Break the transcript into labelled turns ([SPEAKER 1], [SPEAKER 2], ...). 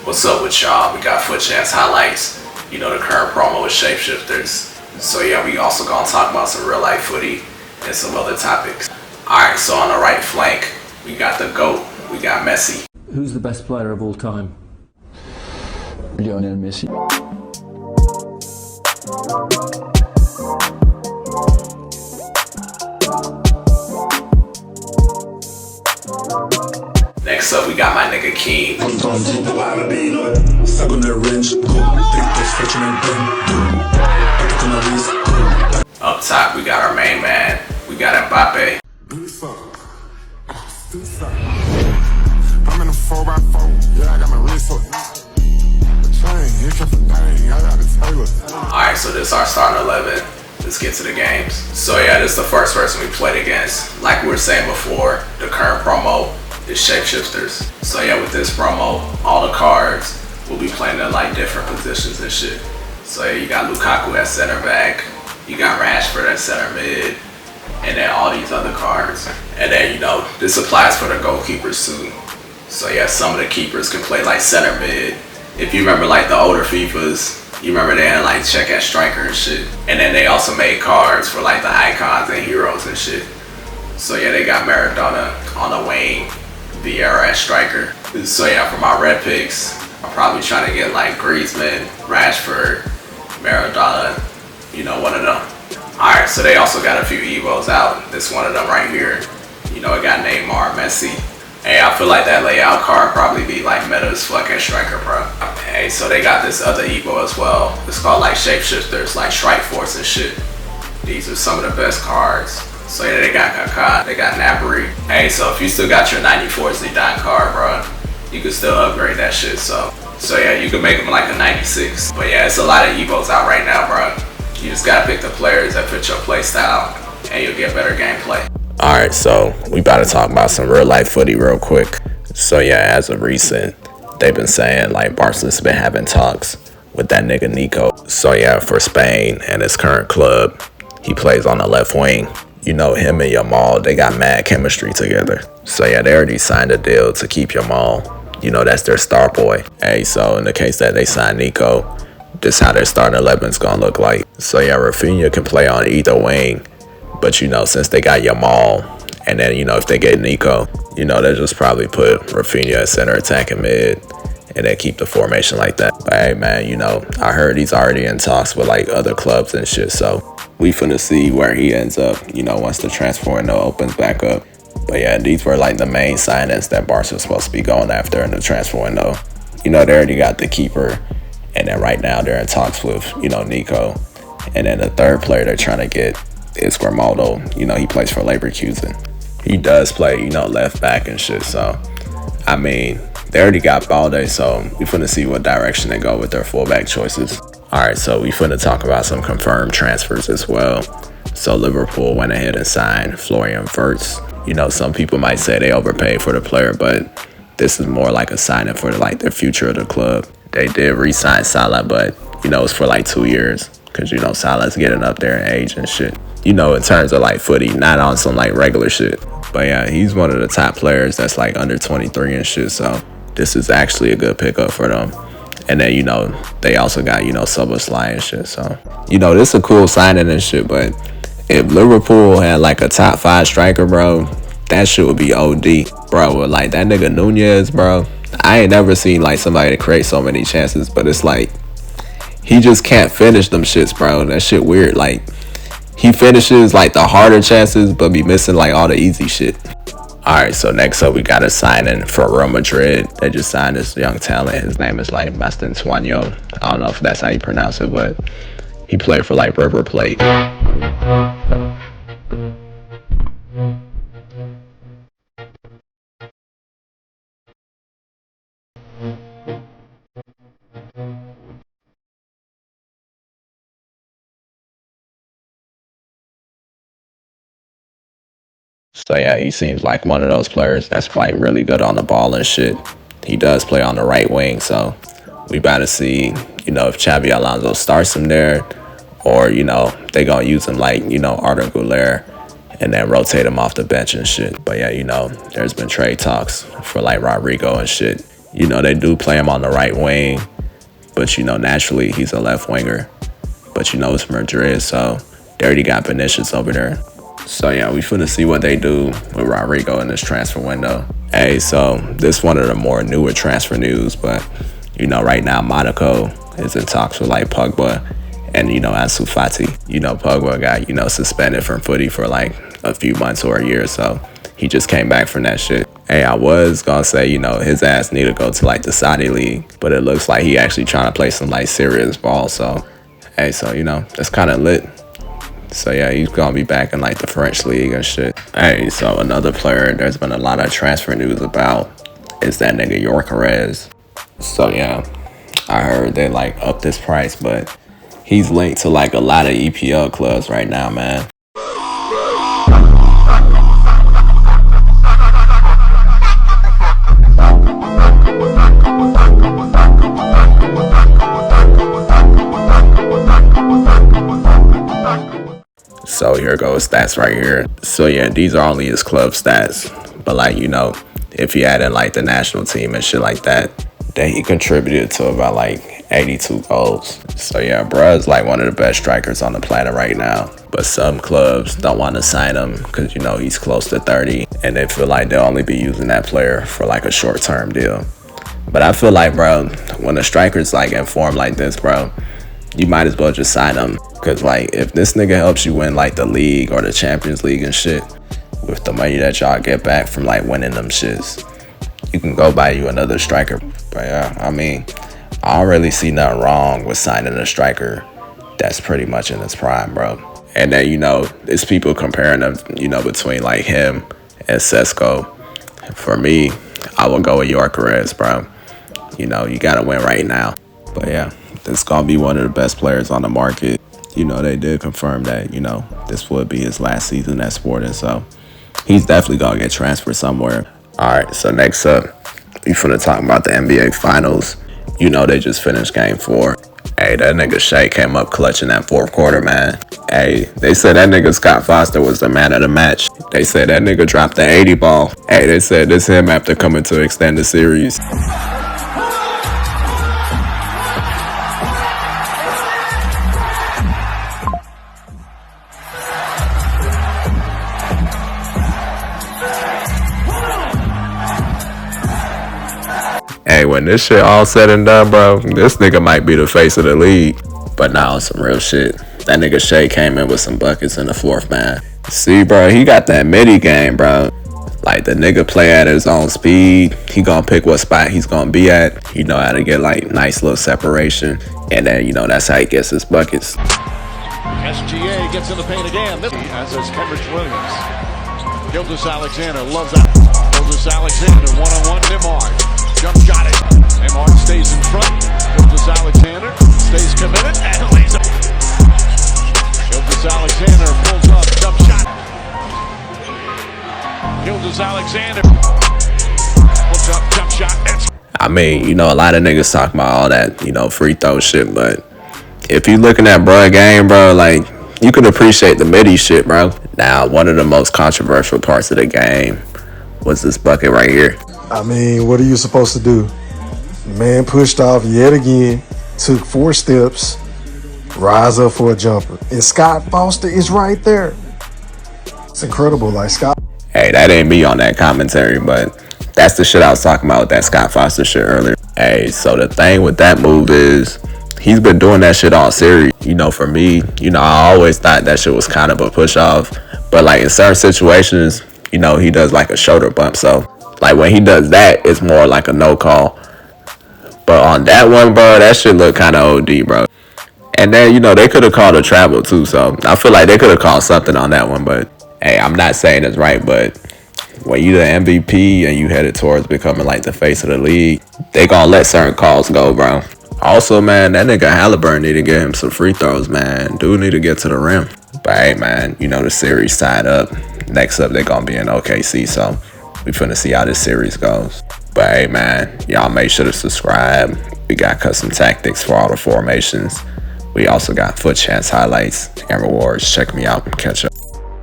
[SPEAKER 1] What's up with y'all? We got Fut Champs highlights. You know, the current promo with Shapeshifters. So yeah, we also gonna talk about some real life footy and some other topics. Alright, so on the right flank, we got the GOAT. We got Messi.
[SPEAKER 2] Who's the best player of all time?
[SPEAKER 3] Lionel Messi.
[SPEAKER 1] Next up, we got my nigga King. Up top, we got our main man. We got Mbappe.
[SPEAKER 4] I'm in a 4x4. Yeah, I got my wrist up.
[SPEAKER 1] Alright, so this is our starting 11. Let's get to the games. So yeah, this is the first person we played against. Like we were saying before, the current promo is Shapeshifters. So yeah, with this promo, all the cards will be playing in like different positions and shit. So yeah, you got Lukaku at center back, you got Rashford at center mid, and then all these other cards. And then, you know, this applies for the goalkeepers too. So yeah, some of the keepers can play like center mid. If you remember like the older FIFAs, you remember they had like check at striker and shit. And then they also made cards for like the icons and heroes and shit. So yeah, they got Maradona on the wing, Vieira at striker. So yeah, for my red picks, I'm probably trying to get like Griezmann, Rashford, Maradona, you know, one of them. Alright, so they also got a few Evos out. This one of them right here. You know, it got Neymar, Messi. Hey, I feel like that layout card probably be like Meta's fucking striker, bro. Hey, so they got this other Evo as well. It's called like Shapeshifters, like Strike Force and shit. These are some of the best cards. So yeah, they got Kaká, they got Napoli. Hey, so if you still got your 94 Zidane card, bro, you can still upgrade that shit. So yeah, you can make them like a 96. But yeah, it's a lot of Evos out right now, bro. You just gotta pick the players that fit your play style, and you'll get better gameplay. Alright, so we about to talk about some real life footy real quick. So yeah, as of recent, they've been saying like Barcelona's been having talks with that nigga NICO. So yeah, for Spain and his current club, he plays on the left wing. You know, him and Yamal, they got mad chemistry together. So yeah, they already signed a deal to keep Yamal. You know, that's their star boy. Hey, so in the case that they sign NICO, this how their starting 11's gonna look like. So yeah, Rafinha can play on either wing. But, you know, since they got Yamal, and then, you know, if they get NICO, you know, they'll just probably put Rafinha at center attacking mid and then keep the formation like that. But, hey, man, you know, I heard he's already in talks with, like, other clubs and shit. So we finna see where he ends up, you know, once the transfer window opens back up. But, yeah, these were, like, the main signings that Barca was supposed to be going after in the transfer window. You know, they already got the keeper. And then right now they're in talks with, you know, NICO. And then the third player they're trying to get is Grimaldo. You know, he plays for Leverkusen. He does play, you know, left back and shit. So, I mean, they already got Balde, so we finna see what direction they go with their fullback choices. Alright, so we finna talk about some confirmed transfers as well. So Liverpool went ahead and signed Florian Wirtz. You know, some people might say they overpaid for the player, but this is more like a signing for like the future of the club. They did re-sign Salah, but, you know, it's for like 2 years. Because, you know, Salah's getting up there in age and shit. You know, in terms of like footy, not on some like regular shit. But yeah, he's one of the top players that's like under 23 and shit. So this is actually a good pickup for them. And then, you know, they also got, you know, Szoboszlai and shit. So, you know, this is a cool signing and shit. But if Liverpool had like a top 5 striker, bro, that shit would be OD. Bro, with like that nigga Nunez, bro. I ain't never seen like somebody to create so many chances. But it's like, he just can't finish them shits, bro. That shit weird. Like, he finishes like the harder chances, but be missing like all the easy shit. Alright, so next up we got a signing for Real Madrid. They just signed this young talent. His name is like Mastin Sueño. I don't know if that's how you pronounce it, but he played for like River Plate. So yeah, he seems like one of those players that's like really good on the ball and shit. He does play on the right wing, so we about to see, you know, if Xabi Alonso starts him there, or, you know, they gonna use him like, you know, Arda Güler and then rotate him off the bench and shit. But yeah, you know, there's been trade talks for like Rodrigo and shit. You know, they do play him on the right wing, but, you know, naturally he's a left winger. But, you know, it's Madrid, so they already got Vinicius over there. So, yeah, we finna see what they do with Rodrigo in this transfer window. Hey, so this one of the more newer transfer news, but, you know, right now Monaco is in talks with, like, Pogba and, you know, Ansu Fati. You know, Pogba got, you know, suspended from footy for, like, a few months or a year, so he just came back from that shit. Hey, I was gonna say, you know, his ass need to go to, like, the Saudi league, but it looks like he actually trying to play some, like, serious ball, so, hey, so, you know, that's kind of lit. So, yeah, he's gonna be back in, like, the French league and shit. Hey, so another player there's been a lot of transfer news about is that nigga Gyökeres. So, yeah, I heard they, like, upped this price, but he's linked to, like, a lot of EPL clubs right now, man. So here goes stats right here. So yeah, these are only his club stats. But like, you know, if he had in like the national team and shit like that, then he contributed to about like 82 goals. So yeah, bruh's like one of the best strikers on the planet right now. But some clubs don't want to sign him because, you know, he's close to 30. And they feel like they'll only be using that player for like a short-term deal. But I feel like, bro, when a striker's like in form like this, bro, you might as well just sign him. Cause like if this nigga helps you win like the league or the Champions League and shit, with the money that y'all get back from like winning them shits, you can go buy you another striker. But yeah, I mean, I don't really see nothing wrong with signing a striker that's pretty much in his prime, bro. And then, you know, it's people comparing them, you know, between like him and Sesko. For me, I will go with Gyökeres, bro. You know, you gotta win right now. But yeah, this gonna be one of the best players on the market. You know, they did confirm that, you know, this would be his last season at Sporting, so he's definitely gonna get transferred somewhere. All right, so next up, we finna talk about the NBA Finals. You know, they just finished Game 4. Hey, that nigga Shea came up clutch in that fourth quarter, man. Hey, they said that nigga Scott Foster was the man of the match. They said that nigga dropped the 80 ball. Hey, they said this him after coming to extend the series. Hey, when this shit all said and done, bro, this nigga might be the face of the league. But nah, on some real shit, that nigga Shea came in with some buckets in the fourth, man. See, bro, he got that midi game, bro. Like, the nigga play at his own speed. He gonna pick what spot he's gonna be at. He know how to get, like, nice little separation. And then, you know, that's how he gets his buckets.
[SPEAKER 5] SGA gets in the paint again. As is Kendrick Williams. Gilgeous-Alexander loves that. Gilgeous-Alexander, one-on-one, Neymar. Jump shot it. Neymar stays in front. Gilgeous-Alexander stays committed and lays up. Gilgeous-Alexander pulls up, jump shot. Gilgeous-Alexander pulls up, jump shot.
[SPEAKER 1] I mean, you know, a lot of niggas talk about all that, you know, free throw shit, but if you looking at bruh game, bro, like, you can appreciate the midi shit, bro. Now, one of the most controversial parts of the game was this bucket right here.
[SPEAKER 6] I mean, what are you supposed to do? Man pushed off yet again, took 4 steps, rise up for a jumper. And Scott Foster is right there. It's incredible, like Scott.
[SPEAKER 1] Hey, that ain't me on that commentary, but that's the shit I was talking about with that Scott Foster shit earlier. Hey, so the thing with that move is he's been doing that shit all series. You know, for me, you know, I always thought that shit was kind of a push off. But like in certain situations, you know, he does like a shoulder bump. So like when he does that, it's more like a no call. But on that one, bro, that shit look kind of OD, bro. And then, you know, they could have called a travel too. So I feel like they could have called something on that one. But hey, I'm not saying it's right. But when you the MVP and you headed towards becoming like the face of the league, they gonna let certain calls go, bro. Also, man, that nigga Halliburton need to get him some free throws, man. Dude need to get to the rim. But hey, man, you know, the series tied up. Next up, they're gonna be in OKC. So we finna see how this series goes. But hey, man, y'all make sure to subscribe. We got custom tactics for all the formations. We also got Fut Champs highlights and rewards. Check me out. Catch y'all.